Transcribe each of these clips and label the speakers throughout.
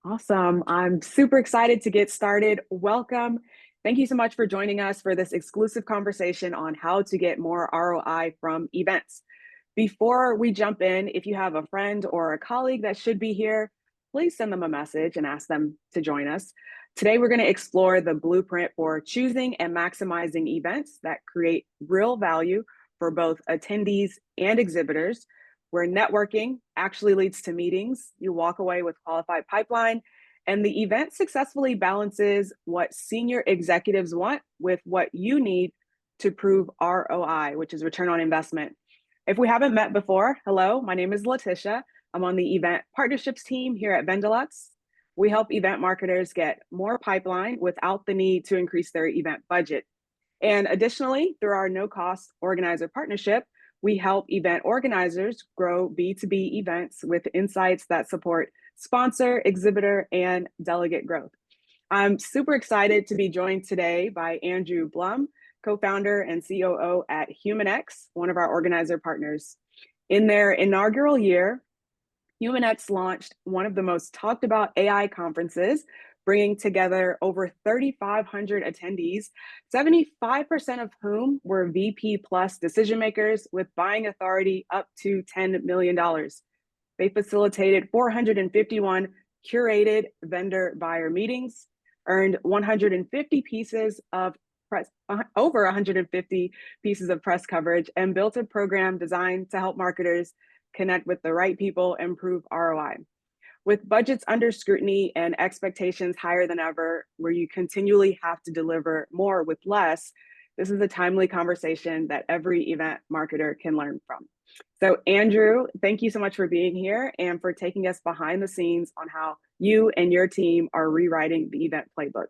Speaker 1: Awesome. I'm super excited to get started. Welcome. Thank you so much for joining us for this exclusive conversation on how to get more ROI from events. Before we jump in, if you have a friend or a colleague that should be here, please send them a message and ask them to join us. Today, we're going to explore the blueprint for choosing and maximizing events that create real value for both attendees and exhibitors, where networking actually leads to meetings. You walk away with qualified pipeline, and the event successfully balances what senior executives want with what you need to prove ROI, which is return on investment. If we haven't met before, hello, my name is Letitia. I'm on the event partnerships team here at Vendelux. We help event marketers get more pipeline without the need to increase their event budget. And additionally, through our no cost organizer partnership, we help event organizers grow B2B events with insights that support sponsor, exhibitor, and delegate growth. I'm super excited to be joined today by Andrew Blum, co-founder and COO at HumanX, one of our organizer partners. In their inaugural year, HumanX launched one of the most talked about AI conferences, bringing together over 3,500 attendees, 75% of whom were VP plus decision makers with buying authority up to $10 million. They facilitated 451 curated vendor buyer meetings, earned 150 pieces of press, over 150 pieces of press coverage, and built a program designed to help marketers connect with the right people, and improve ROI. With budgets under scrutiny and expectations higher than ever, where you continually have to deliver more with less, this is a timely conversation that every event marketer can learn from. So Andrew, thank you so much for being here and for taking us behind the scenes on how you and your team are rewriting the event playbook.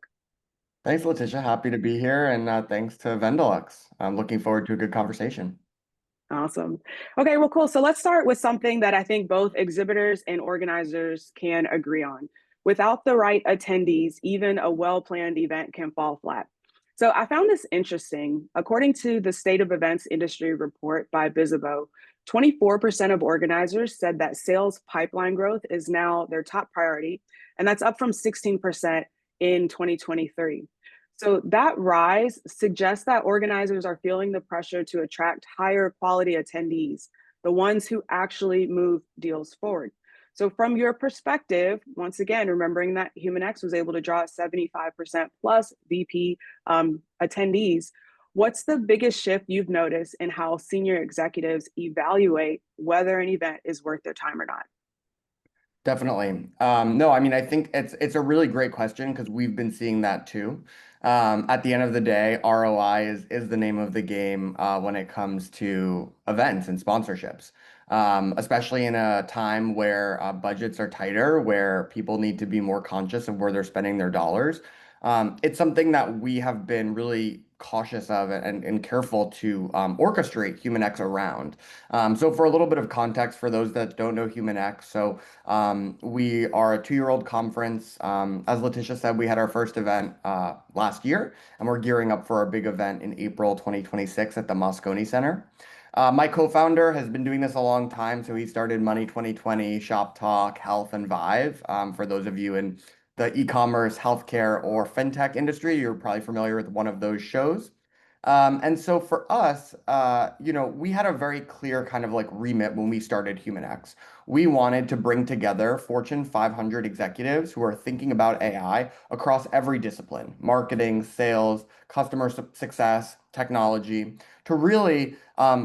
Speaker 2: Thanks, Letitia. Happy to be here, and thanks to Vendelux. I'm looking forward to a good conversation.
Speaker 1: Awesome. Okay, well, cool. So let's start with something that I think both exhibitors and organizers can agree on. Without the right attendees, even a well-planned event can fall flat. So I found this interesting. According to the State of Events Industry report by Bizzabo, 24% of organizers said that sales pipeline growth is now their top priority, and that's up from 16% in 2023. So that rise suggests that organizers are feeling the pressure to attract higher quality attendees, the ones who actually move deals forward. So from your perspective, once again, remembering that HumanX was able to draw 75% plus VP attendees, what's the biggest shift you've noticed in how senior executives evaluate whether an event is worth their time or not?
Speaker 2: Definitely. No, I mean, I think it's a really great question because we've been seeing that too. At the end of the day, ROI is the name of the game when it comes to events and sponsorships, especially in a time where budgets are tighter, where people need to be more conscious of where they're spending their dollars. It's something that we have been really cautious of and careful to orchestrate HumanX around. So for a little bit of context for those that don't know HumanX, so we are a 2-year-old conference. As Letitia said, we had our first event last year, and we're gearing up for our big event in April 2026 at the Moscone Center. My co-founder has been doing this a long time, so he started Money 2020, Shop Talk, Health, and Vive. For those of you in the e-commerce, healthcare, or fintech industry, you're probably familiar with one of those shows. And so for us, we had a very clear kind of like remit when we started HumanX. We wanted to bring together Fortune 500 executives who are thinking about AI across every discipline, marketing, sales, customer success, technology, to really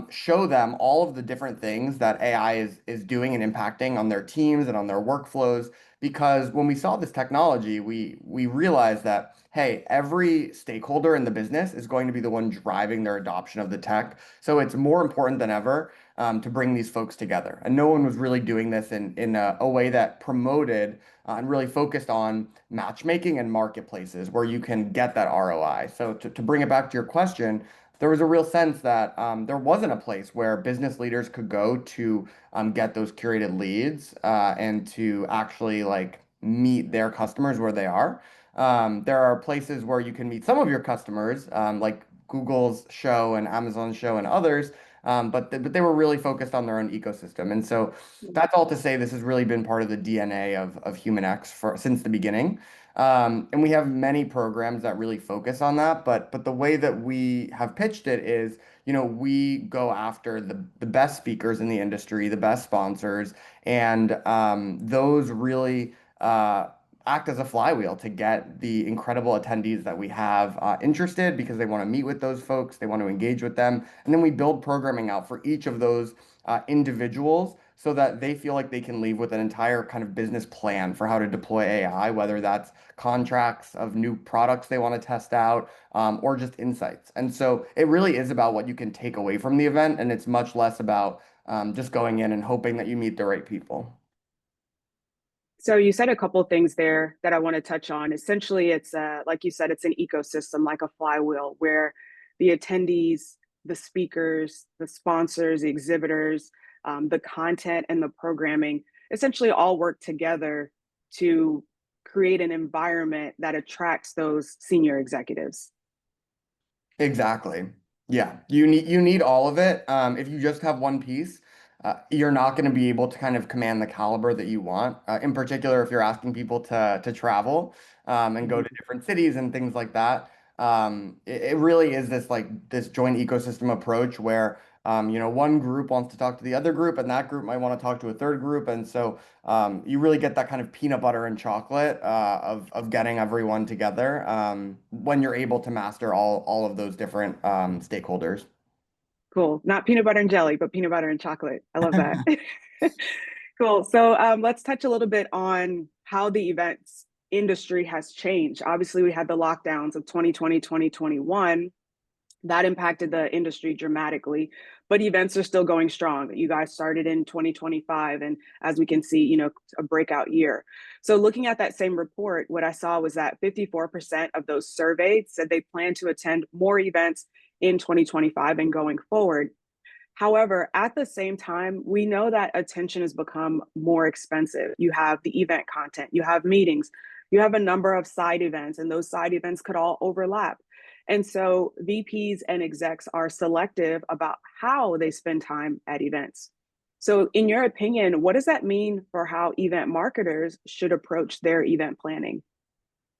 Speaker 2: show them all of the different things that AI is doing and impacting on their teams and on their workflows. Because when we saw this technology, we realized that, hey, every stakeholder in the business is going to be the one driving their adoption of the tech. So it's more important than ever to bring these folks together. And no one was really doing this in a way that promoted and really focused on matchmaking and marketplaces where you can get that ROI. So to bring it back to your question, there was a real sense that there wasn't a place where business leaders could go to get those curated leads and to actually like meet their customers where they are. There are places where you can meet some of your customers, like Google's show and Amazon's show and others. but they were really focused on their own ecosystem. And so that's all to say this has really been part of the DNA of HumanX for since the beginning. And we have many programs that really focus on that, but the way that we have pitched it is, we go after the best speakers in the industry, the best sponsors, and those really act as a flywheel to get the incredible attendees that we have interested because they want to meet with those folks, they want to engage with them, and then we build programming out for each of those individuals so that they feel like they can leave with an entire kind of business plan for how to deploy AI, whether that's contracts of new products they want to test out, or just insights. And so it really is about what you can take away from the event, and it's much less about just going in and hoping that you meet the right people.
Speaker 1: So you said a couple of things there that I want to touch on. Essentially, it's like you said, it's an ecosystem, like a flywheel, where the attendees, the speakers, the sponsors, the exhibitors, the content, and the programming essentially all work together to create an environment that attracts those senior executives.
Speaker 2: Exactly. Yeah, you need all of it. If you just have one piece, you're not going to be able to kind of command the caliber that you want. In particular, if you're asking people to travel and go to
Speaker 1: Mhm.
Speaker 2: different cities and things like that. It really is this joint ecosystem approach where one group wants to talk to the other group, and that group might want to talk to a third group, and so you really get that kind of peanut butter and chocolate of getting everyone together when you're able to master all of those different stakeholders.
Speaker 1: Cool. Not peanut butter and jelly, but peanut butter and chocolate. I love that. Cool. So let's touch a little bit on how the events industry has changed. Obviously, we had the lockdowns of 2020, 2021. That impacted the industry dramatically, but events are still going strong. You guys started in 2025, and as we can see, a breakout year. So looking at that same report, what I saw was that 54% of those surveyed said they plan to attend more events in 2025 and going forward. However, at the same time, we know that attention has become more expensive. You have the event content, you have meetings, you have a number of side events, and those side events could all overlap. And so VPs and execs are selective about how they spend time at events. So, in your opinion, what does that mean for how event marketers should approach their event planning?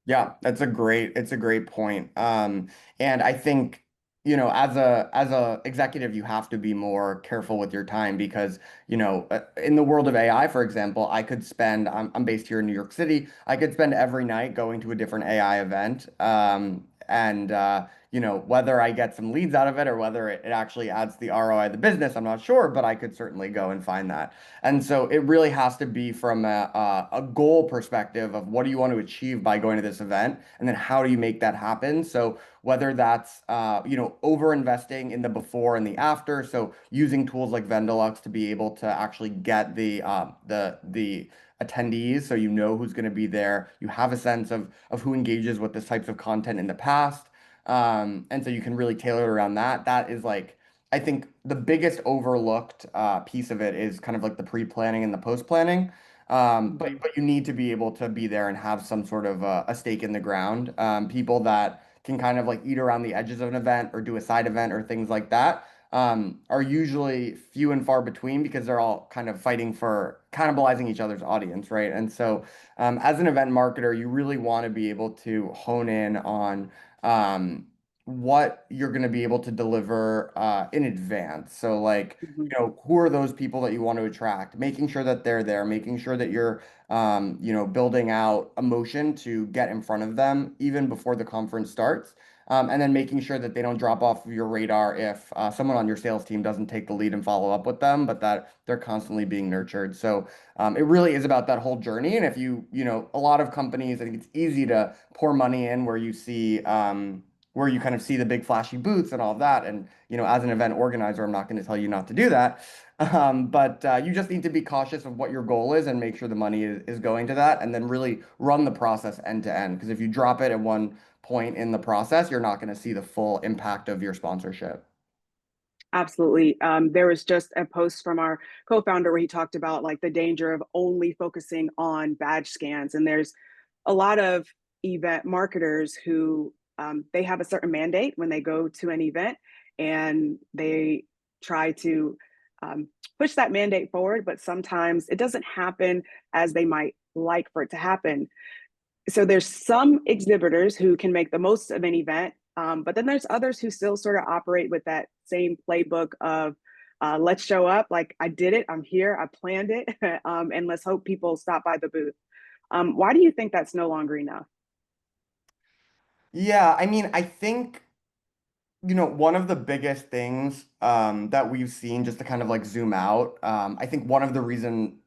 Speaker 2: Yeah, it's a great point. And I think, as a executive, you have to be more careful with your time because, in the world of AI, for example, I'm based here in New York City. I could spend every night going to a different AI event. And whether I get some leads out of it or whether it actually adds the ROI of the business, I'm not sure, but I could certainly go and find that. And so it really has to be from a goal perspective of what do you want to achieve by going to this event, and then how do you make that happen. So whether that's over investing in the before and the after, so using tools like Vendolux to be able to actually get the attendees, so you know who's going to be there, you have a sense of who engages with this types of content in the past, and so you can really tailor it around that. That is like I think the biggest overlooked piece of it is kind of like the pre-planning and the post-planning. But
Speaker 1: Mhm.
Speaker 2: but you need to be able to be there and have some sort of a stake in the ground. People that can kind of like eat around the edges of an event or do a side event or things like that are usually few and far between because they're all kind of fighting for cannibalizing each other's audience, right? And so as an event marketer, you really want to be able to hone in on um, what you're going to be able to deliver in advance. So, like,
Speaker 1: Mhm.
Speaker 2: who are those people that you want to attract? Making sure that they're there, making sure that you're, building out emotion to get in front of them even before the conference starts. And then making sure that they don't drop off of your radar if someone on your sales team doesn't take the lead and follow up with them, but that they're constantly being nurtured. So it really is about that whole journey. And if a lot of companies, I think it's easy to pour money in where you kind of see the big flashy booths and all of that. And, as an event organizer, I'm not going to tell you not to do that. But you just need to be cautious of what your goal is and make sure the money is going to that and then really run the process end to end. Because if you drop it at one point in the process, you're not going to see the full impact of your sponsorship.
Speaker 1: Absolutely. There was just a post from our co-founder where he talked about like the danger of only focusing on badge scans. And there's a lot of event marketers who they have a certain mandate when they go to an event, and they try to um, push that mandate forward, but sometimes it doesn't happen as they might like for it to happen. So there's some exhibitors who can make the most of an event, but then there's others who still sort of operate with that same playbook of let's show up, like I did it, I'm here, I planned it, and let's hope people stop by the booth. Why do you think that's no longer enough?
Speaker 2: Yeah, I mean, I think one of the biggest things that we've seen, just to kind of like zoom out, I think one of the reason,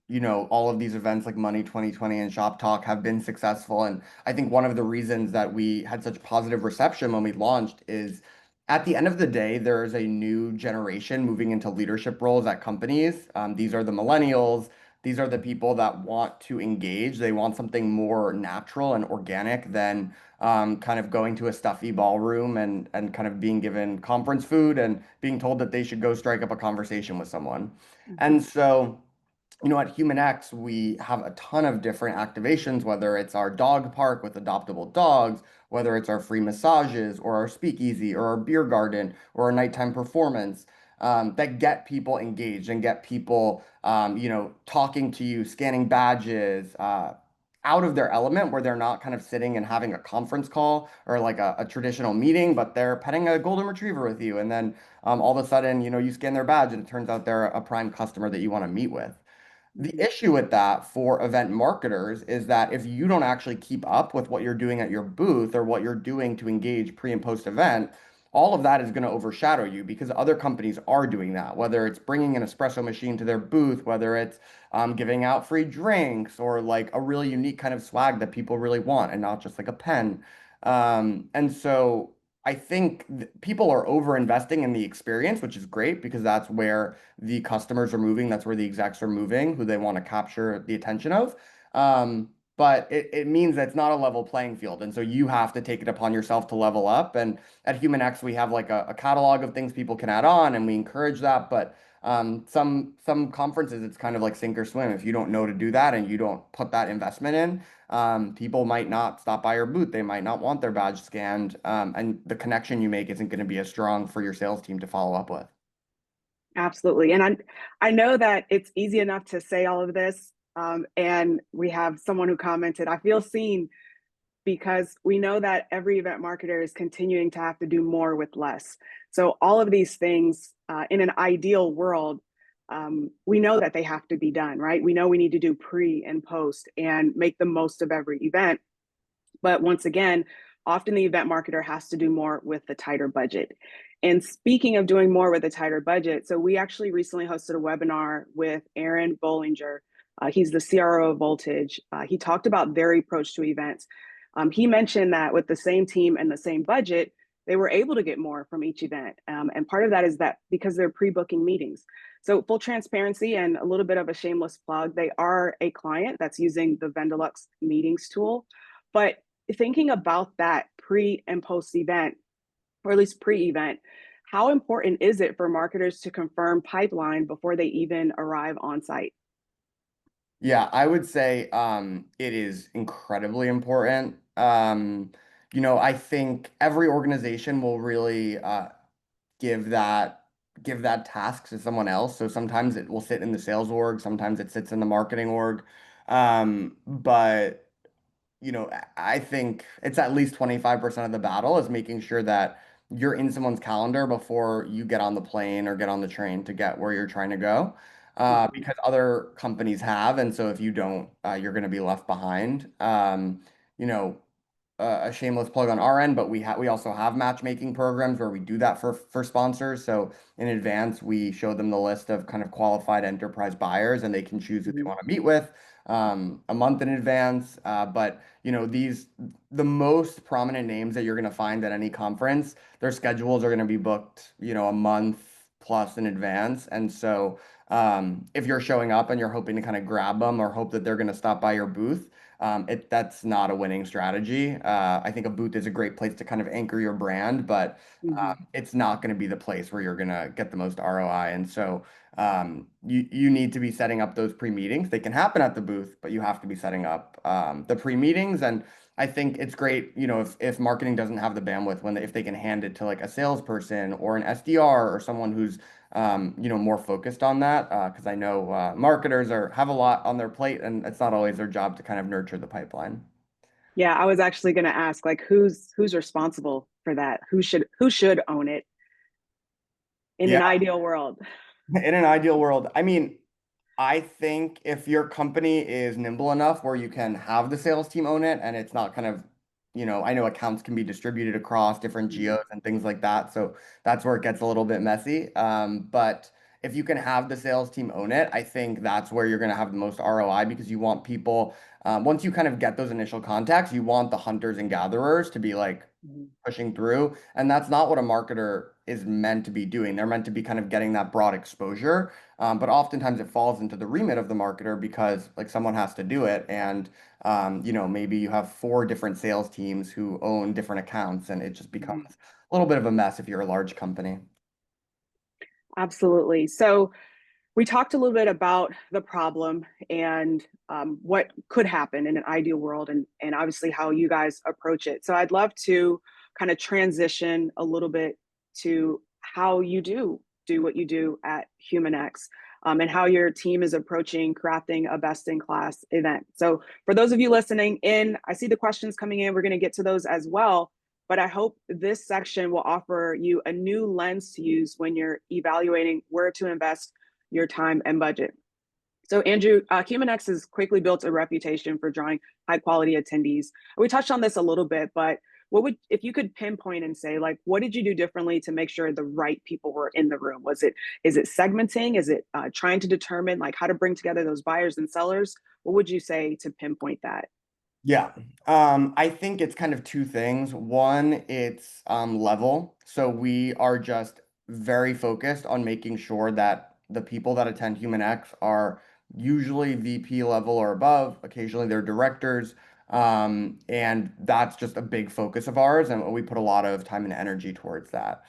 Speaker 2: all of these events like Money 2020 and Shop Talk have been successful. And I think one of the reasons that we had such positive reception when we launched is at the end of the day, there is a new generation moving into leadership roles at companies. These are the millennials. These are the people that want to engage. They want something more natural and organic than kind of going to a stuffy ballroom and kind of being given conference food and being told that they should go strike up a conversation with someone.
Speaker 1: Mhm.
Speaker 2: And so, at Human X, we have a ton of different activations, whether it's our dog park with adoptable dogs, whether it's our free massages or our speakeasy or our beer garden or our nighttime performance. That get people engaged and get people, talking to you, scanning badges, out of their element where they're not kind of sitting and having a conference call or like a traditional meeting, but they're petting a golden retriever with you. And then all of a sudden, you scan their badge and it turns out they're a prime customer that you want to meet with. The
Speaker 1: Mhm.
Speaker 2: issue with that for event marketers is that if you don't actually keep up with what you're doing at your booth or what you're doing to engage pre and post event, all of that is going to overshadow you because other companies are doing that, whether it's bringing an espresso machine to their booth, whether it's giving out free drinks or like a really unique kind of swag that people really want and not just like a pen. And so I think people are over investing in the experience, which is great because that's where the customers are moving. That's where the execs are moving, who they want to capture the attention of. But it means that it's not a level playing field. And so you have to take it upon yourself to level up. And at HumanX, we have like a catalog of things people can add on, and we encourage that. But some conferences, it's kind of like sink or swim. If you don't know to do that and you don't put that investment in, people might not stop by your booth. They might not want their badge scanned, and the connection you make isn't going to be as strong for your sales team to follow up with.
Speaker 1: Absolutely. And I know that it's easy enough to say all of this. And we have someone who commented, I feel seen because we know that every event marketer is continuing to have to do more with less. So all of these things in an ideal world, we know that they have to be done, right? We know we need to do pre and post and make the most of every event. But once again, often the event marketer has to do more with the tighter budget. And speaking of doing more with a tighter budget, so we actually recently hosted a webinar with Aaron Bollinger. He's the CRO of Voltage. He talked about their approach to events. He mentioned that with the same team and the same budget, they were able to get more from each event. And part of that is that because they're pre-booking meetings. So full transparency and a little bit of a shameless plug, they are a client that's using the Vendolux meetings tool. But thinking about that pre and post event, or at least pre event, how important is it for marketers to confirm pipeline before they even arrive on site?
Speaker 2: Yeah, I would say it is incredibly important. I think every organization will really give that give that task to someone else. So sometimes it will sit in the sales org, sometimes it sits in the marketing org. But I think it's at least 25% of the battle is making sure that you're in someone's calendar before you get on the plane or get on the train to get where you're trying to go.
Speaker 1: Mhm.
Speaker 2: Because other companies have, and so if you don't, you're going to be left behind. You know, a shameless plug on our end, but we also have matchmaking programs where we do that for sponsors. So in advance, we show them the list of kind of qualified enterprise buyers, and they can choose who they
Speaker 1: Mhm.
Speaker 2: want to meet with a month in advance. But the most prominent names that you're going to find at any conference, their schedules are going to be booked, a month plus in advance, and so. If you're showing up and you're hoping to kind of grab them or hope that they're going to stop by your booth, that's not a winning strategy. I think a booth is a great place to kind of anchor your brand, but
Speaker 1: Mhm.
Speaker 2: it's not going to be the place where you're going to get the most ROI. And so you need to be setting up those pre-meetings. They can happen at the booth, but you have to be setting up the pre-meetings. And I think it's great, if marketing doesn't have the bandwidth if they can hand it to like a salesperson or an SDR or someone who's more focused on that. Because I know marketers have a lot on their plate, and it's not always their job to kind of nurture the pipeline.
Speaker 1: Yeah, I was actually going to ask like who's responsible for that? Who should own it in
Speaker 2: Yeah,
Speaker 1: an ideal world?
Speaker 2: in an ideal world, I mean, I think if your company is nimble enough where you can have the sales team own it and it's not kind of, I know accounts can be distributed across different
Speaker 1: Mhm,
Speaker 2: geos and things like that. So that's where it gets a little bit messy. But if you can have the sales team own it, I think that's where you're going to have the most ROI because you want people, once you kind of get those initial contacts, you want the hunters and gatherers to be like,
Speaker 1: mhm,
Speaker 2: pushing through. And that's not what a marketer is meant to be doing. They're meant to be kind of getting that broad exposure. But oftentimes it falls into the remit of the marketer because like someone has to do it. And maybe you have four different sales teams who own different accounts, and it just becomes
Speaker 1: mhm.
Speaker 2: a little bit of a mess if you're a large company.
Speaker 1: Absolutely. So we talked a little bit about the problem and what could happen in an ideal world, and obviously how you guys approach it. So I'd love to kind of transition a little bit to how you do what you do at HumanX, and how your team is approaching crafting a best in class event. So for those of you listening in, I see the questions coming in. We're going to get to those as well. But I hope this section will offer you a new lens to use when you're evaluating where to invest your time and budget. So, Andrew, HumanX has quickly built a reputation for drawing high quality attendees. We touched on this a little bit, but if you could pinpoint and say, like, what did you do differently to make sure the right people were in the room? Is it segmenting? Is it trying to determine like how to bring together those buyers and sellers? What would you say to pinpoint that?
Speaker 2: Yeah. I think it's kind of two things. One, it's level. So we are just very focused on making sure that the people that attend Human X are usually VP level or above. Occasionally they're directors. And that's just a big focus of ours, and we put a lot of time and energy towards that.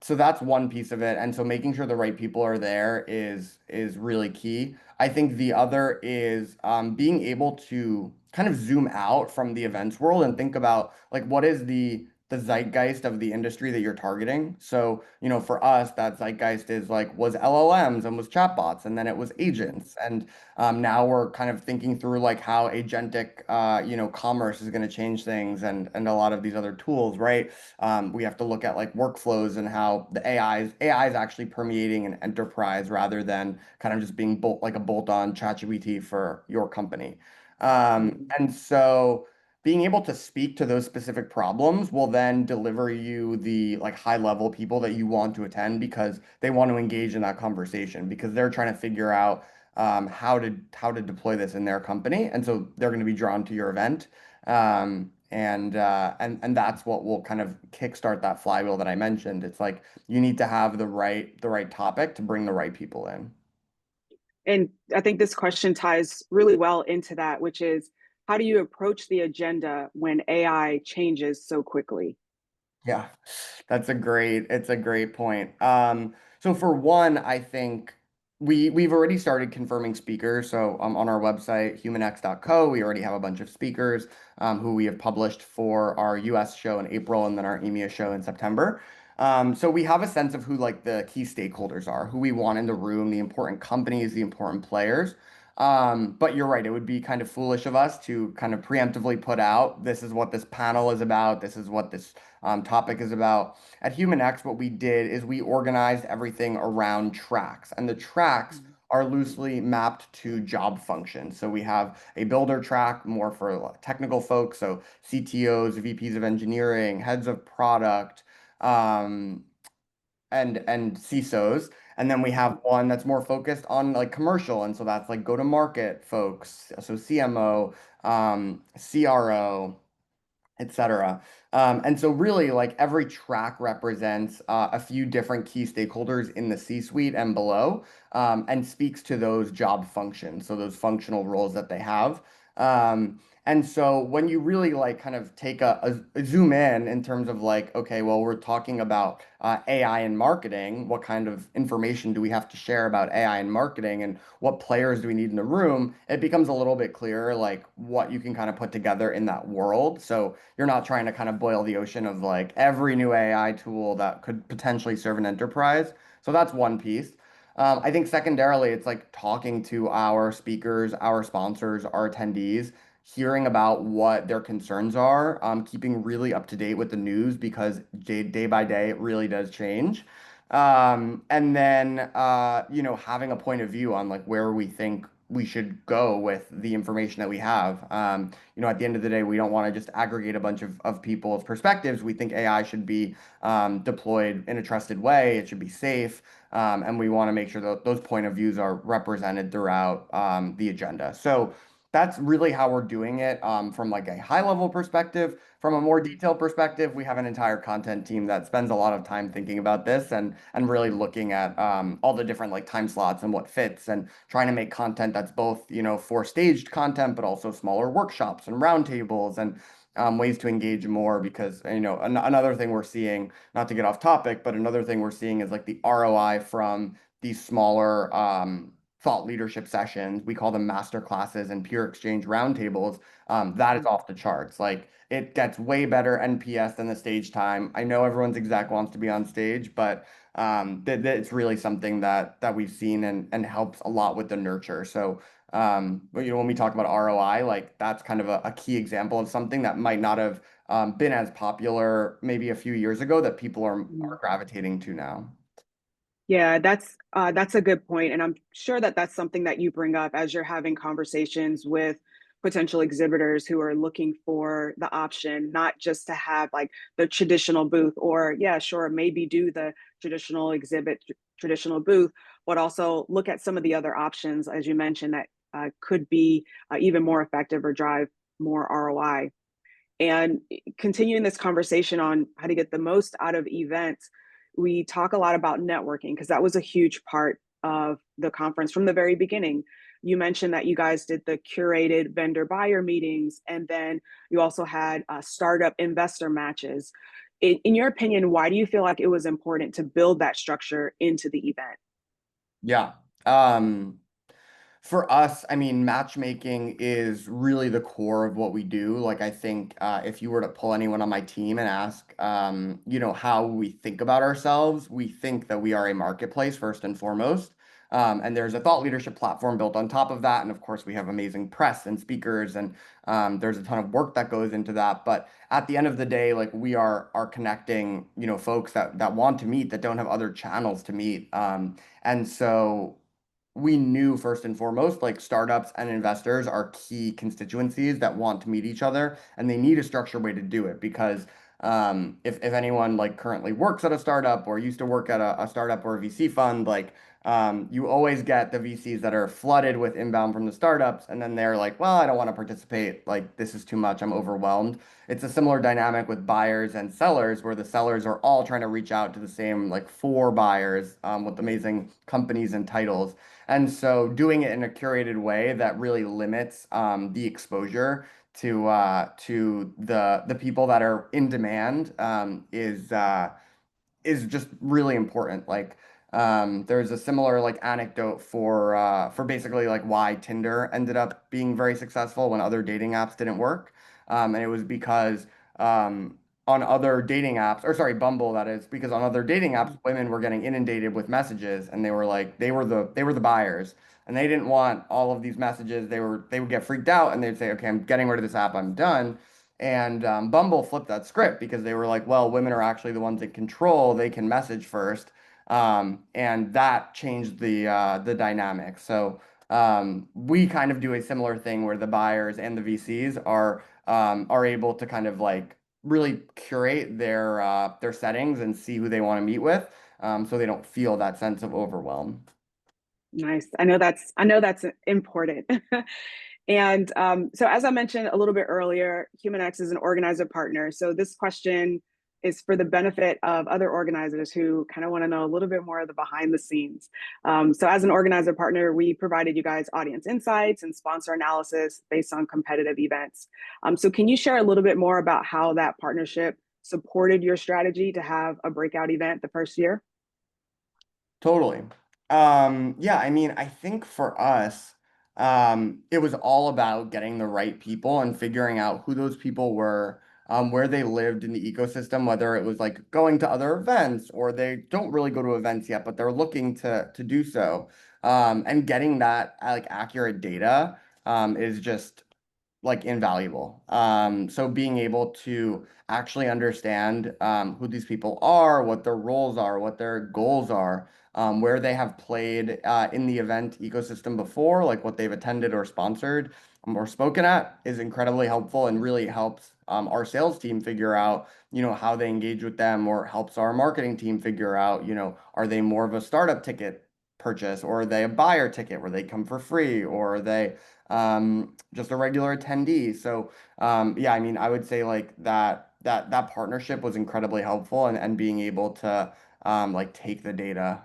Speaker 2: So that's one piece of it. And so making sure the right people are there is really key. I think the other is being able to kind of zoom out from the events world and think about like what is the zeitgeist of the industry that you're targeting. So, for us, that zeitgeist is like was LLMs and was chatbots, and then it was agents. And now we're kind of thinking through like how agentic, commerce is going to change things and a lot of these other tools, right? We have to look at like workflows and how the AI is actually permeating an enterprise rather than kind of just being like a bolt-on ChatGPT for your company.
Speaker 1: Mhm.
Speaker 2: And so being able to speak to those specific problems will then deliver you the like high level people that you want to attend because they want to engage in that conversation because they're trying to figure out how to deploy this in their company, and so they're going to be drawn to your event. And that's what will kind of kickstart that flywheel that I mentioned. It's like you need to have the right topic to bring the right people in.
Speaker 1: And I think this question ties really well into that, which is how do you approach the agenda when AI changes so quickly?
Speaker 2: Yeah, it's a great point. So for one, I think we've already started confirming speakers. So on our website, humanx.co, we already have a bunch of speakers who we have published for our US show in April and then our EMEA show in September. So we have a sense of who like the key stakeholders are, who we want in the room, the important companies, the important players. But you're right, it would be kind of foolish of us to kind of preemptively put out, this is what this panel is about, this is what this topic is about. At HumanX, what we did is we organized everything around tracks, and the tracks are loosely mapped to job functions. So we have a builder track more for technical folks, so CTOs, VPs of engineering, heads of product, um, and CISOs. And then we have one that's more focused on like commercial, and so that's like go to market folks, so CMO, CRO, etc. And so really like every track represents a few different key stakeholders in the C-suite and below, and speaks to those job functions, so those functional roles that they have. And so when you really like kind of take a zoom in terms of like, okay, well, we're talking about AI in marketing. What kind of information do we have to share about AI in marketing, and what players do we need in the room? It becomes a little bit clearer, like what you can kind of put together in that world. So you're not trying to kind of boil the ocean of like every new AI tool that could potentially serve an enterprise. So that's one piece. I think secondarily, it's like talking to our speakers, our sponsors, our attendees, hearing about what their concerns are, keeping really up to date with the news because day by day it really does change. And then, having a point of view on like where we think we should go with the information that we have. At the end of the day, we don't want to just aggregate a bunch of people's perspectives. We think AI should be deployed in a trusted way. It should be safe. And we want to make sure that those point of views are represented throughout the agenda. So that's really how we're doing it from like a high level perspective. From a more detailed perspective, we have an entire content team that spends a lot of time thinking about this and really looking at all the different like time slots and what fits and trying to make content that's both, for staged content, but also smaller workshops and roundtables and ways to engage more because, another thing we're seeing, not to get off topic, but another thing we're seeing is like the ROI from these smaller thought leadership sessions. We call them master classes and peer exchange roundtables. That is off the charts. Like it gets way better NPS than the stage time. I know everyone's exec wants to be on stage, but it's really something that we've seen and helps a lot with the nurture. So when we talk about ROI, like that's kind of a key example of something that might not have been as popular maybe a few years ago that people are gravitating to now.
Speaker 1: Yeah, that's a good point, and I'm sure that that's something that you bring up as you're having conversations with potential exhibitors who are looking for the option, not just to have like the traditional booth, or yeah, sure, maybe do the traditional exhibit, traditional booth, but also look at some of the other options, as you mentioned, that could be even more effective or drive more ROI. And continuing this conversation on how to get the most out of events, we talk a lot about networking because that was a huge part of the conference from the very beginning. You mentioned that you guys did the curated vendor buyer meetings, and then you also had startup investor matches. In your opinion, why do you feel like it was important to build that structure into the event?
Speaker 2: Yeah. Um, For us, I mean, matchmaking is really the core of what we do. Like, I think if you were to pull anyone on my team and ask, how we think about ourselves, we think that we are a marketplace first and foremost. And there's a thought leadership platform built on top of that. And of course, we have amazing press and speakers, and there's a ton of work that goes into that. But at the end of the day, like we are connecting, folks that want to meet that don't have other channels to meet. And so we knew first and foremost, like startups and investors are key constituencies that want to meet each other, and they need a structured way to do it because if anyone like currently works at a startup or used to work at a startup or a VC fund, like you always get the VCs that are flooded with inbound from the startups, and then they're like, well, I don't want to participate. Like this is too much. I'm overwhelmed. It's a similar dynamic with buyers and sellers, where the sellers are all trying to reach out to the same like four buyers with amazing companies and titles. And so doing it in a curated way that really limits the exposure to the people that are in demand is just really important. Like, there's a similar like anecdote for basically like why Tinder ended up being very successful when other dating apps didn't work. And it was because on other dating apps, or sorry, Bumble, that is, because on other dating apps, women were getting inundated with messages, and they were like they were the buyers, and they didn't want all of these messages. They would get freaked out, and they'd say, okay, I'm getting rid of this app, I'm done. And Bumble flipped that script because they were like, well, women are actually the ones in control. They can message first. And that changed the dynamic. So we kind of do a similar thing where the buyers and the VCs are able to kind of like really curate their settings and see who they want to meet with, so they don't feel that sense of overwhelm.
Speaker 1: Nice. I know that's important. And so, as I mentioned a little bit earlier, HumanX is an organizer partner. So, this question is for the benefit of other organizers who kind of want to know a little bit more of the behind the scenes. So, as an organizer partner, we provided you guys audience insights and sponsor analysis based on competitive events. So, can you share a little bit more about how that partnership supported your strategy to have a breakout event the first year?
Speaker 2: Totally. Yeah, I mean, I think for us, it was all about getting the right people and figuring out who those people were, where they lived in the ecosystem, whether it was like going to other events or they don't really go to events yet, but they're looking to do so. And getting that like accurate data, is just like invaluable. So being able to actually understand who these people are, what their roles are, what their goals are, where they have played in the event ecosystem before, like what they've attended or sponsored or spoken at, is incredibly helpful and really helps our sales team figure out, how they engage with them, or helps our marketing team figure out, are they more of a startup ticket purchase, or are they a buyer ticket where they come for free, or are they just a regular attendee. So yeah, I mean, I would say like that partnership was incredibly helpful, and being able to like take the data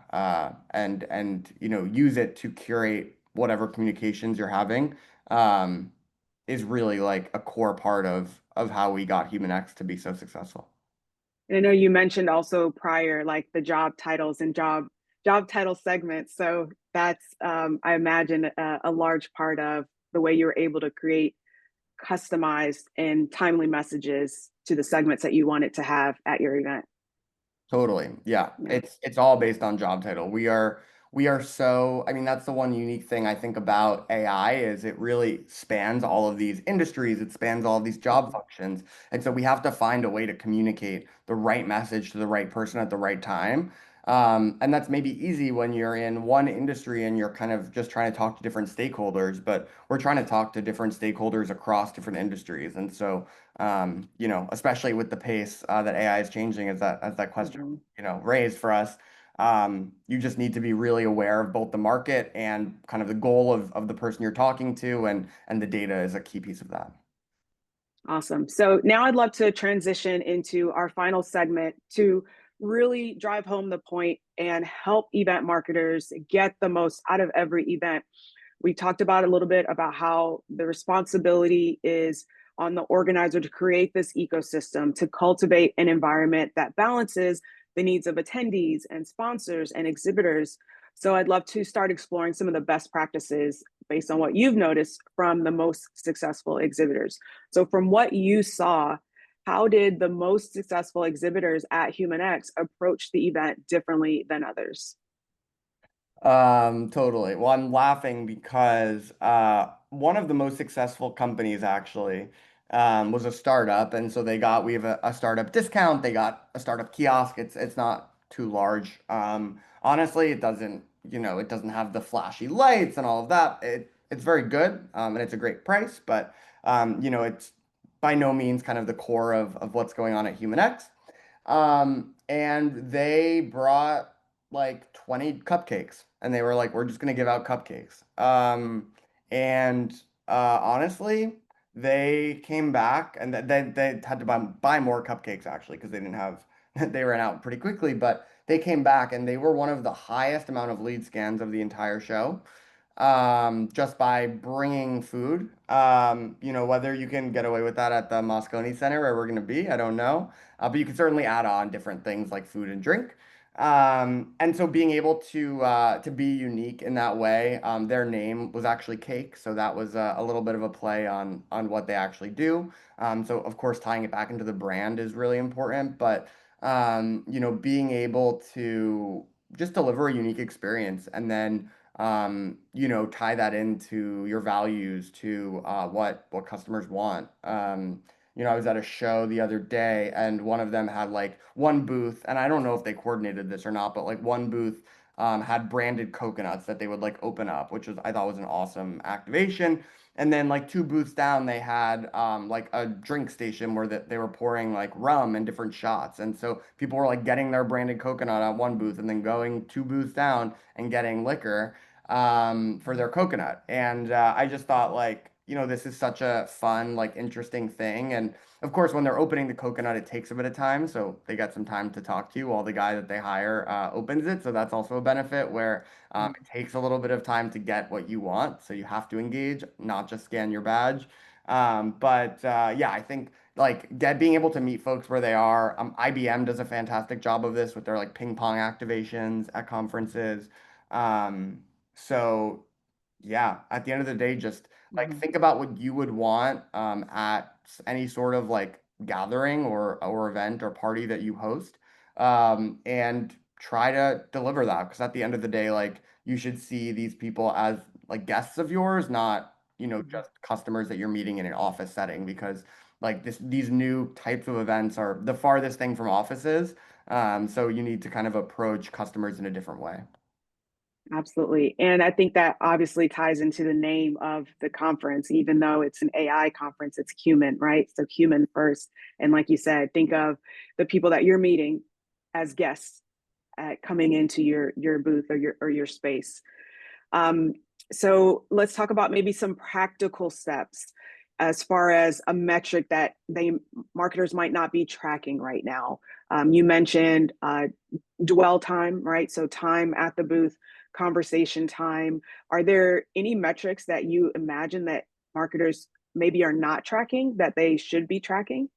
Speaker 2: and use it to curate whatever communications you're having is really like a core part of how we got HumanX to be so successful.
Speaker 1: And I know you mentioned also prior, like the job titles and job title segments. So that's, I imagine, a large part of the way you're able to create customized and timely messages to the segments that you wanted to have at your event.
Speaker 2: Totally. Yeah.
Speaker 1: Yeah.
Speaker 2: It's all based on job title. We are so, I mean, that's the one unique thing I think about AI is it really spans all of these industries, it spans all of these job
Speaker 1: Mhm.
Speaker 2: functions. And so we have to find a way to communicate the right message to the right person at the right time. And that's maybe easy when you're in one industry and you're kind of just trying to talk to different stakeholders, but we're trying to talk to different stakeholders across different industries. And so especially with the pace that AI is changing, as that question,
Speaker 1: Mhm.
Speaker 2: raised for us, you just need to be really aware of both the market and kind of the goal of the person you're talking to, and the data is a key piece of that.
Speaker 1: Awesome. So now I'd love to transition into our final segment to really drive home the point and help event marketers get the most out of every event. We talked about a little bit about how the responsibility is on the organizer to create this ecosystem, to cultivate an environment that balances the needs of attendees and sponsors and exhibitors. So I'd love to start exploring some of the best practices based on what you've noticed from the most successful exhibitors. So from what you saw, how did the most successful exhibitors at HumanX approach the event differently than others?
Speaker 2: Totally. Well, I'm laughing because one of the most successful companies actually was a startup, and so we have a startup discount. They got a startup kiosk. It's not too large. Honestly, it doesn't have the flashy lights and all of that. It's very good, and it's a great price, but it's by no means kind of the core of what's going on at HumanX. And they brought like 20 cupcakes and they were like, we're just gonna give out cupcakes. And honestly, they came back and they had to buy more cupcakes actually because they didn't have they ran out pretty quickly, but they came back and they were one of the highest amount of lead scans of the entire show, just by bringing food. Whether you can get away with that at the Moscone Center where we're going to be, I don't know. But you can certainly add on different things like food and drink. And so being able to be unique in that way, their name was actually Cake, so that was a little bit of a play on what they actually do. So of course tying it back into the brand is really important, but being able to just deliver a unique experience and then tie that into your values to what customers want. I was at a show the other day and one of them had like one booth, and I don't know if they coordinated this or not, but like one booth had branded coconuts that they would like open up, which I thought was an awesome activation. And then like two booths down, they had like a drink station where they were pouring like rum and different shots. And so people were like getting their branded coconut at one booth and then going two booths down and getting liquor for their coconut. And I just thought like, this is such a fun, like interesting thing. And of course, when they're opening the coconut, it takes a bit of time. So they get some time to talk to you while the guy that they hire opens it. So that's also a benefit where it takes a little bit of time to get what you want. So you have to engage, not just scan your badge. But yeah, I think like being able to meet folks where they are. IBM does a fantastic job of this with their like ping pong activations at conferences. Um, so yeah, at the end of the day, just like
Speaker 1: Mhm.
Speaker 2: think about what you would want at any sort of like gathering or event or party that you host, and try to deliver that. Because at the end of the day, like you should see these people as like guests of yours, not
Speaker 1: Mhm.
Speaker 2: just customers that you're meeting in an office setting. Because like these new types of events are the farthest thing from offices. So you need to kind of approach customers in a different way.
Speaker 1: Absolutely. And I think that obviously ties into the name of the conference, even though it's an AI conference, it's human, right? So human first. And like you said, think of the people that you're meeting as guests coming into your booth or your space. Um, so let's talk about maybe some practical steps as far as a metric that they marketers might not be tracking right now. You mentioned dwell time, right? So time at the booth, conversation time. Are there any metrics that you imagine that marketers maybe are not tracking that they should be tracking?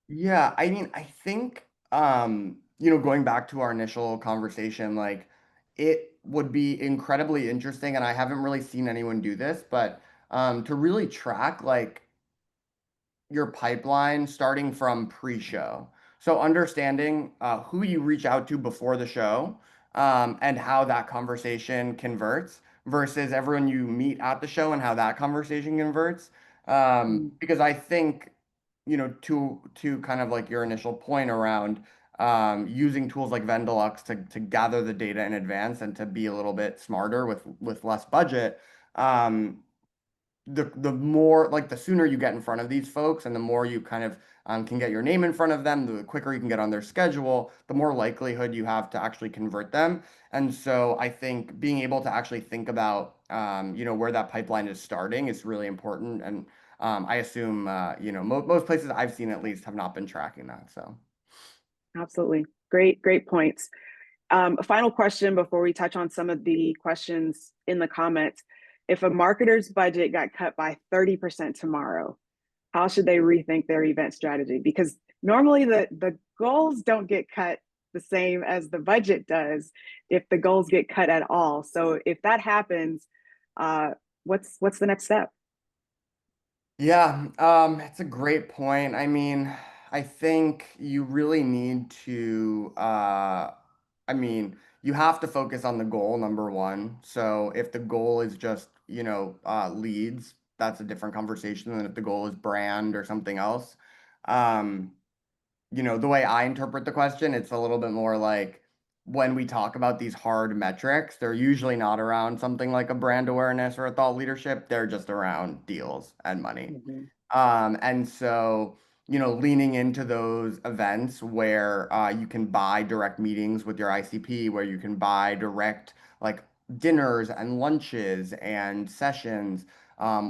Speaker 2: Yeah, I mean, I think going back to our initial conversation, like it would be incredibly interesting, and I haven't really seen anyone do this, but to really track like your pipeline starting from pre-show. So understanding who you reach out to before the show, and how that conversation converts versus everyone you meet at the show and how that conversation converts.
Speaker 1: Mm,
Speaker 2: Because I think, to kind of like your initial point around using tools like Vendolux to gather the data in advance and to be a little bit smarter with less budget. Um, the more like the sooner you get in front of these folks and the more you kind of can get your name in front of them, the quicker you can get on their schedule, the more likelihood you have to actually convert them. And so I think being able to actually think about where that pipeline is starting is really important. And I assume most places I've seen at least have not been tracking that. So.
Speaker 1: absolutely. Great points. A final question before we touch on some of the questions in the comments. If a marketer's budget got cut by 30% tomorrow, how should they rethink their event strategy? Because normally the goals don't get cut the same as the budget does if the goals get cut at all. So if that happens, uh, what's the next step?
Speaker 2: Yeah, it's a great point. I mean, I think you really need to, I mean, you have to focus on the goal, number one. So if the goal is just, leads, that's a different conversation than if the goal is brand or something else. Um, the way I interpret the question, it's a little bit more like when we talk about these hard metrics, they're usually not around something like a brand awareness or a thought leadership. They're just around deals and money.
Speaker 1: Mhm.
Speaker 2: And so, leaning into those events where you can buy direct meetings with your ICP, where you can buy direct like dinners and lunches and sessions,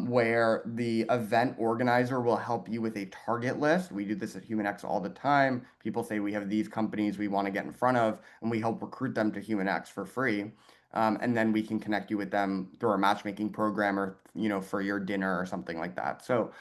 Speaker 2: where the event organizer will help you with a target list. We do this at HumanX all the time. People say we have these companies we want to get in front of, and we help recruit them to HumanX for free. And then we can connect you with them through our matchmaking program or, for your dinner or something like that. So,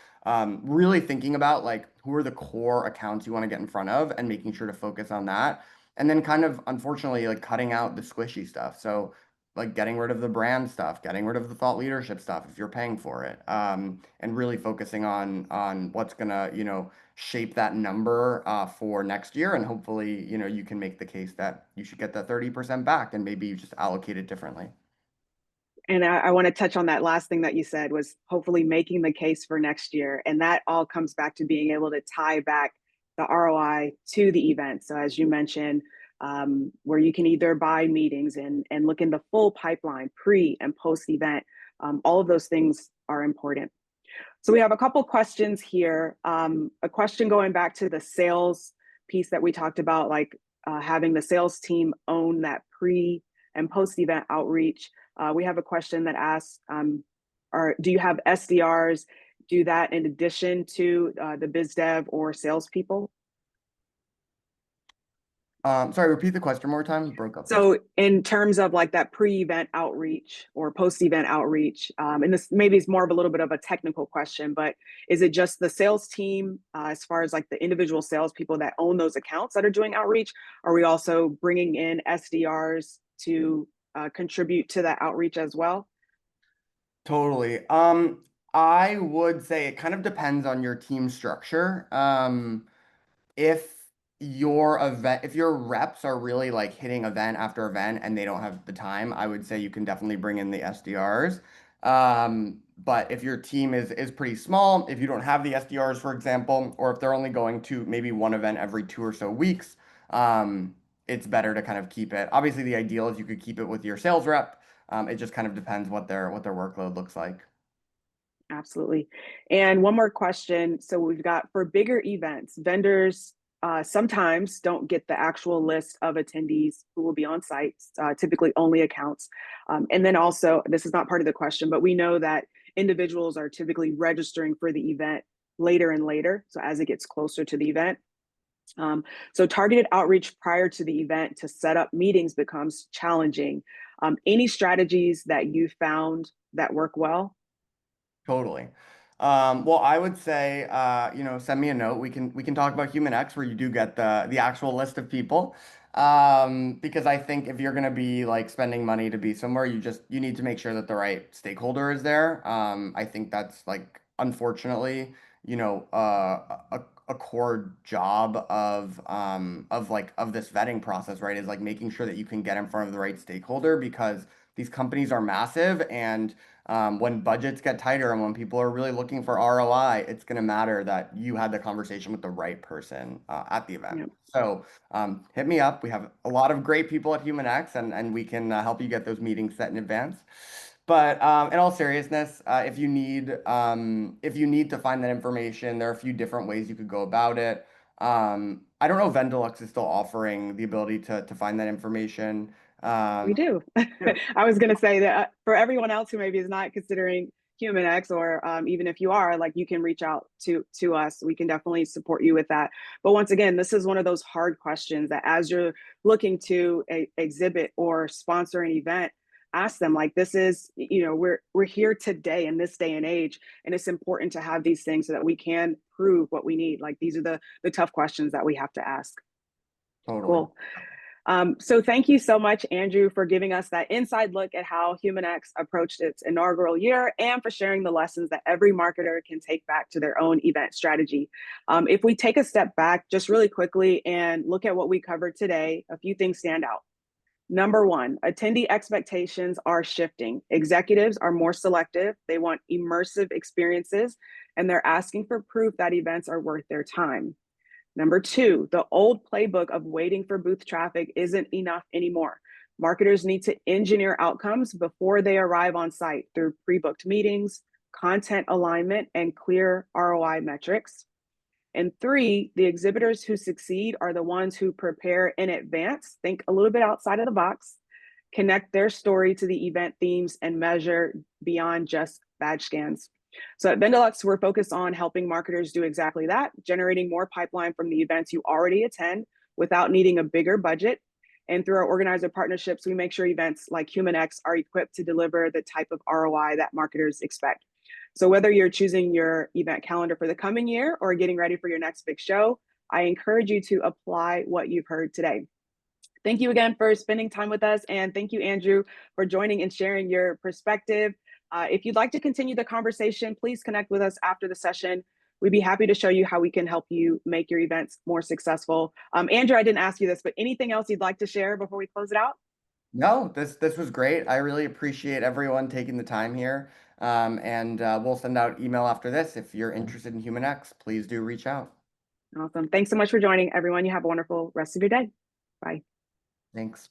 Speaker 2: really thinking about like who are the core accounts you want to get in front of and making sure to focus on that. And then kind of unfortunately like cutting out the squishy stuff. So like getting rid of the brand stuff, getting rid of the thought leadership stuff if you're paying for it. And really focusing on what's gonna, shape that number for next year. And hopefully, you can make the case that you should get that 30% back and maybe you just allocate it differently.
Speaker 1: And I want to touch on that last thing that you said was hopefully making the case for next year. And that all comes back to being able to tie back the ROI to the event. So as you mentioned, where you can either buy meetings and look in the full pipeline, pre and post event, all of those things are important. So we have a couple questions here. A question going back to the sales piece that we talked about, like having the sales team own that pre and post event outreach. We have a question that asks, Or do you have SDRs do that in addition to the biz dev or salespeople?
Speaker 2: Sorry, repeat the question more time. Broke up there.
Speaker 1: So in terms of like that pre-event outreach or post-event outreach, and this maybe is more of a little bit of a technical question, but is it just the sales team as far as like the individual salespeople that own those accounts that are doing outreach? Are we also bringing in SDRs to contribute to that outreach as well?
Speaker 2: Totally. I would say it kind of depends on your team structure. If if your reps are really like hitting event after event and they don't have the time, I would say you can definitely bring in the SDRs. But if your team is pretty small, if you don't have the SDRs, for example, or if they're only going to maybe one event every 2 or so weeks, it's better to kind of keep it. Obviously, the ideal is you could keep it with your sales rep. It just kind of depends what their workload looks like.
Speaker 1: Absolutely. And one more question. So we've got for bigger events, vendors sometimes don't get the actual list of attendees who will be on site, typically only accounts. And then also, this is not part of the question, but we know that individuals are typically registering for the event later and later. So as it gets closer to the event. So targeted outreach prior to the event to set up meetings becomes challenging. Any strategies that you found that work well?
Speaker 2: Totally. Well, I would say, send me a note. We can talk about Human X where you do get the actual list of people. Because I think if you're gonna be like spending money to be somewhere, you need to make sure that the right stakeholder is there. I think that's like unfortunately, a core job of this vetting process, right? Is like making sure that you can get in front of the right stakeholder because these companies are massive and when budgets get tighter and when people are really looking for ROI, it's going to matter that you had the conversation with the right person at the event.
Speaker 1: Yeah.
Speaker 2: So hit me up. We have a lot of great people at HumanX, and we can help you get those meetings set in advance. But in all seriousness, if you need to find that information, there are a few different ways you could go about it. I don't know if Vendolux is still offering the ability to find that information.
Speaker 1: We
Speaker 2: Um,
Speaker 1: do. I was going to say that for everyone else who maybe is not considering Human X, or even if you are, like you can reach out to us. We can definitely support you with that. But once again, this is one of those hard questions that as you're looking to exhibit or sponsor an event, ask them like this is, we're here today in this day and age, and it's important to have these things so that we can prove what we need. Like these are the tough questions that we have to ask.
Speaker 2: totally.
Speaker 1: Cool. So thank you so much, Andrew, for giving us that inside look at how HumanX approached its inaugural year and for sharing the lessons that every marketer can take back to their own event strategy. If we take a step back just really quickly and look at what we covered today, a few things stand out. Number one, attendee expectations are shifting. Executives are more selective. They want immersive experiences, and they're asking for proof that events are worth their time. Number two, the old playbook of waiting for booth traffic isn't enough anymore. Marketers need to engineer outcomes before they arrive on site through pre-booked meetings, content alignment, and clear ROI metrics. And three, the exhibitors who succeed are the ones who prepare in advance, think a little bit outside of the box, connect their story to the event themes, and measure beyond just badge scans. So at Vendolux, we're focused on helping marketers do exactly that, generating more pipeline from the events you already attend without needing a bigger budget. And through our organizer partnerships, we make sure events like HumanX are equipped to deliver the type of ROI that marketers expect. So whether you're choosing your event calendar for the coming year or getting ready for your next big show, I encourage you to apply what you've heard today. Thank you again for spending time with us. And thank you, Andrew, for joining and sharing your perspective. If you'd like to continue the conversation, please connect with us after the session. We'd be happy to show you how we can help you make your events more successful. Andrew, I didn't ask you this, but anything else you'd like to share before we close it out?
Speaker 2: No, this was great. I really appreciate everyone taking the time here. And we'll send out email after this. If you're interested in HumanX, please do reach out.
Speaker 1: Awesome. Thanks so much for joining, everyone. You have a wonderful rest of your day. Bye.
Speaker 2: Thanks.